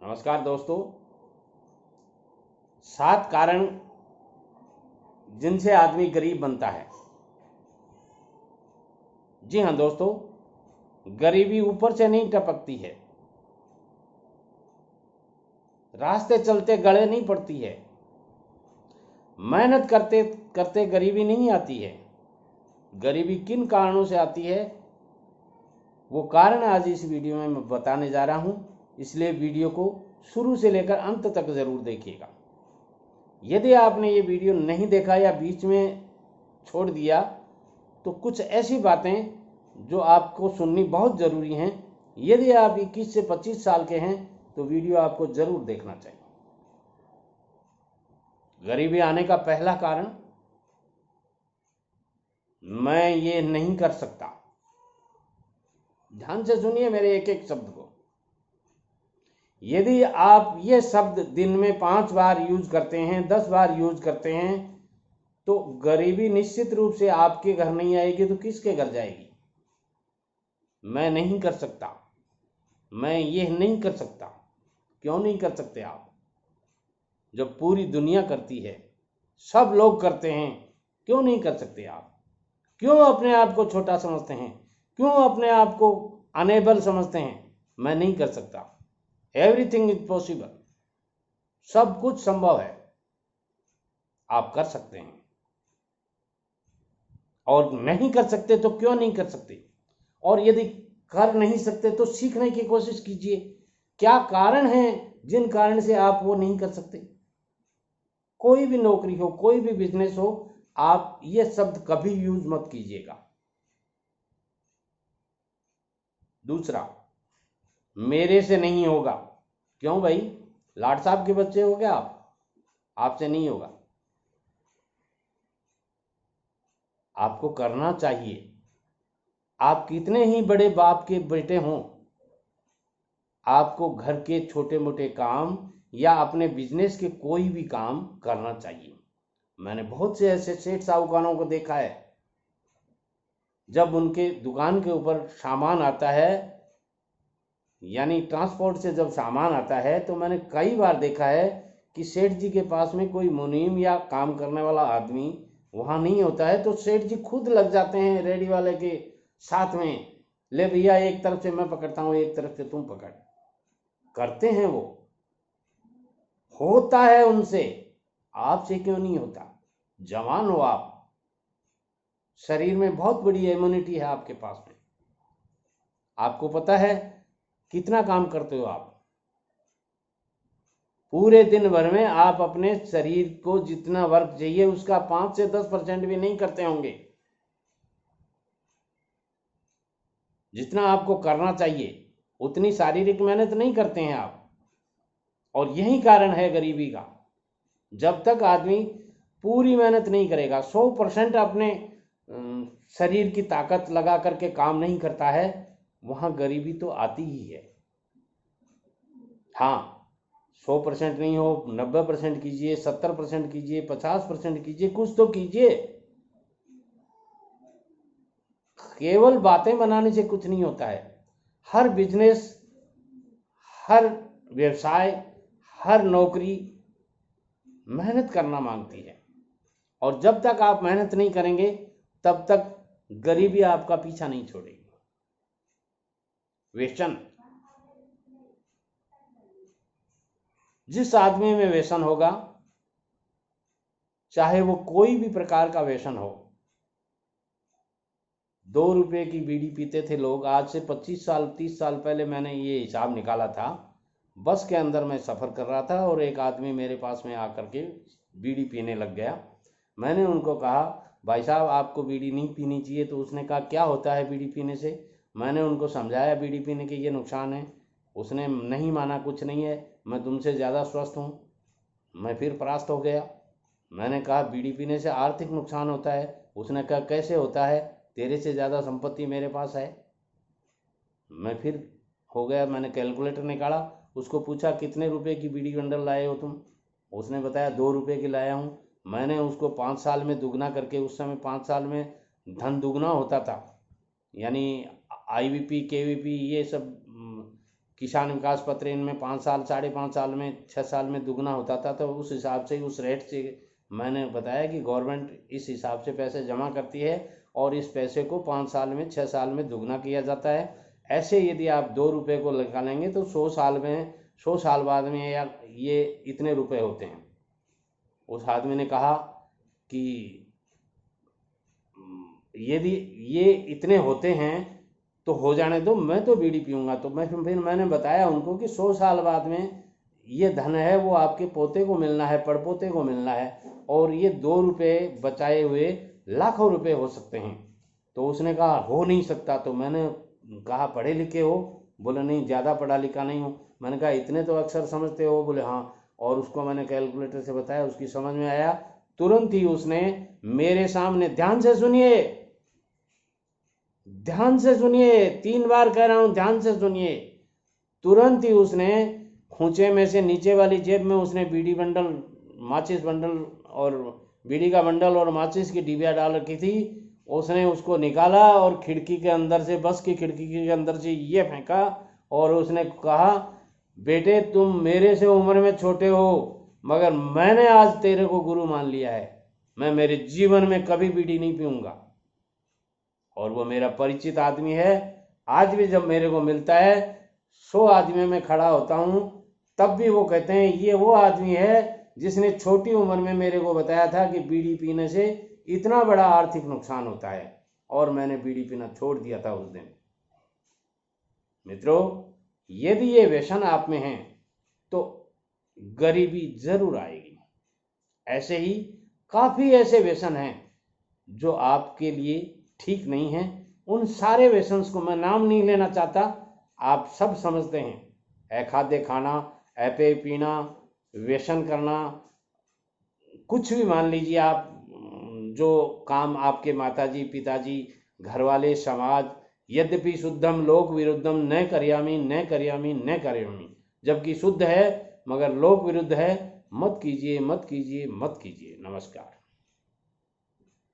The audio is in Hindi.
नमस्कार दोस्तों। 7 कारण जिनसे आदमी गरीब बनता है। जी हाँ दोस्तों, गरीबी ऊपर से नहीं टपकती है, रास्ते चलते गले नहीं पड़ती है, मेहनत करते करते गरीबी नहीं आती है। गरीबी किन कारणों से आती है, वो कारण आज इस वीडियो में मैं बताने जा रहा हूँ, इसलिए वीडियो को शुरू से लेकर अंत तक ज़रूर देखिएगा। यदि आपने ये वीडियो नहीं देखा या बीच में छोड़ दिया तो कुछ ऐसी बातें जो आपको सुननी बहुत ज़रूरी हैं। यदि आप 21 से 25 साल के हैं तो वीडियो आपको ज़रूर देखना चाहिए। गरीबी आने का पहला कारण, मैं ये नहीं कर सकता। ध्यान से सुनिए मेरे एक एक शब्द को। यदि आप ये शब्द दिन में 5 बार यूज करते हैं, 10 बार यूज करते हैं, तो गरीबी निश्चित रूप से आपके घर नहीं आएगी तो किसके घर जाएगी। मैं नहीं कर सकता, मैं ये नहीं कर सकता। क्यों नहीं कर सकते आप? जब पूरी दुनिया करती है, सब लोग करते हैं, क्यों नहीं कर सकते आप? क्यों अपने आप को छोटा समझते हैं? क्यों अपने आप को अनेबल समझते हैं? मैं नहीं कर सकता। Everything is possible. सब कुछ संभव है, आप कर सकते हैं। और नहीं कर सकते तो क्यों नहीं कर सकते? और यदि कर नहीं सकते तो सीखने की कोशिश कीजिए। क्या कारण है जिन कारण से आप वो नहीं कर सकते? कोई भी नौकरी हो, कोई भी बिजनेस हो, आप ये शब्द कभी यूज मत कीजिएगा। दूसरा, मेरे से नहीं होगा। क्यों भाई? लाट साहब के बच्चे हो क्या आप? आपसे नहीं होगा। आपको करना चाहिए। आप कितने ही बड़े बाप के बेटे हों, आपको घर के छोटे मोटे काम या अपने बिजनेस के कोई भी काम करना चाहिए। मैंने बहुत से ऐसे सेठ साहूकारों को देखा है, जब उनके दुकान के ऊपर सामान आता है, यानी ट्रांसपोर्ट से जब सामान आता है, तो मैंने कई बार देखा है कि सेठ जी के पास में कोई मुनीम या काम करने वाला आदमी वहाँ नहीं होता है, तो सेठ जी खुद लग जाते हैं रेडी वाले के साथ में, ले भैया एक तरफ से मैं पकड़ता हूँ, एक तरफ से तुम पकड़। करते हैं वो, होता है उनसे। आपसे क्यों नहीं होता? जवान हो आप, शरीर में बहुत बड़ी इम्यूनिटी है आपके पास में। आपको पता है कितना काम करते हो आप? पूरे दिन भर में आप अपने शरीर को जितना वर्क चाहिए उसका 5 से 10% भी नहीं करते होंगे, जितना आपको करना चाहिए उतनी शारीरिक मेहनत नहीं करते हैं आप। और यही कारण है गरीबी का। जब तक आदमी पूरी मेहनत नहीं करेगा, 100% अपने शरीर की ताकत लगा करके काम नहीं करता है, वहां गरीबी तो आती ही है। हाँ, 100% नहीं हो, 90% कीजिए, 70% कीजिए, 50% कीजिए, कुछ तो कीजिए। केवल बातें बनाने से कुछ नहीं होता है। हर बिजनेस, हर व्यवसाय, हर नौकरी मेहनत करना मांगती है। और जब तक आप मेहनत नहीं करेंगे तब तक गरीबी आपका पीछा नहीं छोड़ेगी। व्यसन, जिस आदमी में व्यसन होगा, चाहे वो कोई भी प्रकार का व्यसन हो। 2 रुपए की बीड़ी पीते थे लोग, आज से 25 साल 30 साल पहले मैंने ये हिसाब निकाला था। बस के अंदर मैं सफ़र कर रहा था और एक आदमी मेरे पास में आकर के बीड़ी पीने लग गया। मैंने उनको कहा, भाई साहब आपको बीड़ी नहीं पीनी चाहिए। तो उसने कहा, क्या होता है बीड़ी पीने से? मैंने उनको समझाया बीड़ी पीने के ये नुकसान है। उसने नहीं माना, कुछ नहीं है, मैं तुमसे ज़्यादा स्वस्थ हूँ। मैं फिर परास्त हो गया। मैंने कहा बीड़ी पीने से आर्थिक नुकसान होता है। उसने कहा कैसे होता है? तेरे से ज़्यादा संपत्ति मेरे पास है। मैं फिर हो गया, मैंने कैलकुलेटर निकाला, उसको पूछा कितने रुपए की बीड़ी बंडल लाए हो तुम? उसने बताया 2 रुपए की लाया हूँ। मैंने उसको 5 साल में दुगना करके, उस समय 5 साल में धन दुगना होता था, यानी IVP KVP ये सब किसान विकास पत्र इनमें 5 साल 5.5 साल में 6 साल में दुगना होता था, तो उस हिसाब से उस रेट से मैंने बताया कि गवर्नमेंट इस हिसाब से पैसे जमा करती है और इस पैसे को 5 साल में 6 साल में दुगना किया जाता है। ऐसे यदि आप 2 रुपये को निकालेंगे तो 100 साल बाद में या ये इतने रुपए होते हैं। उस आदमी ने कहा कि यदि ये इतने होते हैं तो हो जाने दो, मैं तो बीड़ी पीऊँगा। तो फिर मैंने बताया उनको कि 100 साल बाद में ये धन है वो आपके पोते को मिलना है, पड़पोते को मिलना है, और ये 2 रुपये बचाए हुए लाखों रुपए हो सकते हैं। तो उसने कहा हो नहीं सकता। तो मैंने कहा पढ़े लिखे हो? बोले नहीं, ज़्यादा पढ़ा लिखा नहीं हूँ। मैंने कहा इतने तो अक्षर समझते हो? बोले हाँ। और उसको मैंने कैलकुलेटर से बताया, उसकी समझ में आया। तुरंत ही उसने मेरे सामने, ध्यान से सुनिए, ध्यान से सुनिए, 3 बार कह रहा हूं, ध्यान से सुनिए। तुरंत ही उसने खूंचे में से नीचे वाली जेब में उसने बीड़ी बंडल, माचिस बंडल और बीड़ी का बंडल और माचिस की डिबिया डाल रखी थी, उसने उसको निकाला और खिड़की के अंदर से, बस की खिड़की के अंदर से ये फेंका और उसने कहा बेटे तुम मेरे से उम्र में छोटे हो, मगर मैंने आज तेरे को गुरु मान लिया है, मैं मेरे जीवन में कभी बीड़ी नहीं पीऊंगा। और वो मेरा परिचित आदमी है। आज भी जब मेरे को मिलता है 100 आदमियों में खड़ा होता हूँ, तब भी वो कहते हैं ये वो आदमी है जिसने छोटी उम्र में मेरे को बताया था कि बीड़ी पीने से इतना बड़ा आर्थिक नुकसान होता है, और मैंने बीड़ी पीना छोड़ दिया था उस दिन। मित्रों, यदि ये व्यसन आप में है तो गरीबी जरूर आएगी। ऐसे ही काफी ऐसे व्यसन हैं जो आपके लिए ठीक नहीं है। उन सारे व्यसन्स को मैं नाम नहीं लेना चाहता, आप सब समझते हैं। अखाद्य खाना, अपेय पीना, व्यसन करना, कुछ भी मान लीजिए आप, जो काम आपके माताजी पिताजी घरवाले समाज, यद्यपि शुद्धम लोक विरुद्धम न कर्यामि न कर्यामि न कर्यामि, जबकि शुद्ध है मगर लोक विरुद्ध है, मत कीजिए मत कीजिए मत कीजिए। नमस्कार।